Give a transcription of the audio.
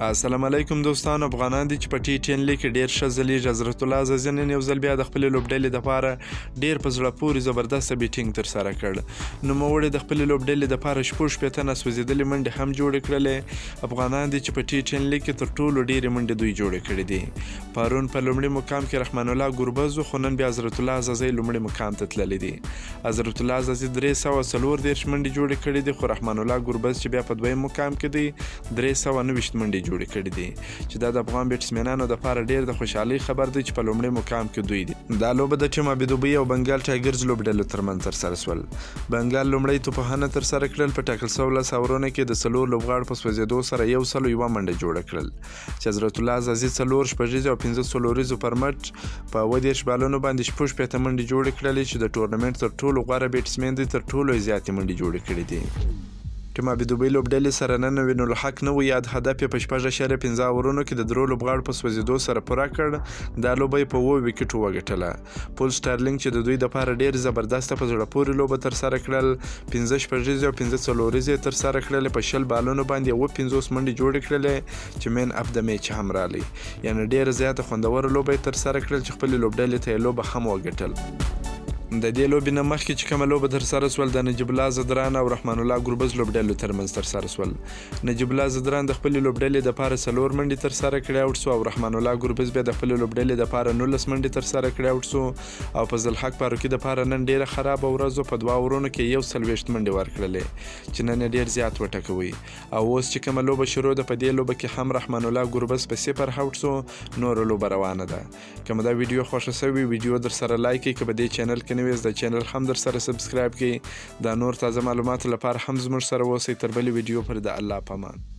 السلام علیکم دوستان. افغانان دي چې په T10 لیګ کې ډېر ښه ځلیږي. حضرت الله عزازي نن یو ځل بیا د خپلې لوبډلې دپاره ډېر په زړه پورې زبردسته بیټینګ ترسره کړ. نوموړي د خپلې لوبډلې دپاره شپږ شپېته ناسوځېدلې منډې هم جوړې کړلې. افغانان دي چې په T10 لیګ کې تر ټولو ډېرې منډې دوی جوړې کړې دي. پرون په لومړي مقام کې رحمان الله ګربز و، خو نن بیا حضرت الله عزازي لومړي مقام ته تللی دي. حضرت الله عزازي 340 منډې جوړې کړې دي، خو رحمان الله ګربز چې بیا په دویم مقام کې دی 329 منډې جوړې کړي دي، چې دا د افغان بیټسمنانو دپاره ډېر د خوشحالۍ خبر دی چې په لومړي مقام کې دوی دي. دا لوبه د ټیم ابيدوبي او بنګال ټایګرز لوبډلو ترمنځ ترسره شول. بنګال لومړی توپخانه ترسره کړل. په ټاکل سوو 10 اورونو کې د 4 لوبغاړو په سوځېدو سره 101 منډه جوړه کړل، چې حضرت الله عزازي 4 شپږیزې او 5 څلوریزو پر مټ په 30 بالونو باندې 15 منډې جوړې کړلې، چې د ټورنمنټ تر ټولو غوره بیټسمن دی، تر ټولو زیاتې منډې جوړې کړې دي. ټیم ابيدوبي لوبډلې سره نن وین الحق نه و، یاد هدف یې په 6.5 اورونو کې د 3 لوبغاړو په سوځېدو سره پوره کړ. دا لوبه یې په 7 ویکټو وګټله. پول سټارلینګ چې د دوی دپاره ډېر زبردسته په زړه پورې لوبه ترسره کړل، 15 شپږیزې او 5 څلوریزې یې ترسره کړلې. په 20 بالونو باندې 50 منډې جوړې کړلې، چې مین اف د میچ هم رالی. یعنې ډېره زیاته خوندوره لوبه یې ترسره کړل، چې خپلې لوبډلې ته یې لوبه هم وګټل. د دې لوبې نه مخکې چې کومه لوبه ترسره سول، د نجیب الله زدران او رحمان الله ګربز لوبډلو ترمنځ ترسره سول. نجیب الله زدران د خپلې لوبډلې دپاره 4 منډې ترسره کړې اوټ سو، او رحمان الله ګربز بیا د خپلې لوبډلې دپاره 19 منډې ترسره کړې اوټ سو. او په ذوالحق فاروقي دپاره نن ډېره خرابه ورځ و، په 2 اورونو کې 140 منډې ورکړلې، چې نن یې ډېر زیات وټکوي. او اوس چې کومه لوبه شروع ده، په دې لوبه کې هم رحمان الله ګربز په 0 اوټ سو. نوره لوبه روانه ده. که مو دا ویډیو خوښه سوي، ویډیو در سره لایک کړئ. که په دې چینل کې نوي یاست، د چینل هم در سره سبسکرایب کړئ. دا نور تازه معلوماتو لپاره هم زموږ سره اوسئ. تر بلې ویډیو پورې د الله په امان.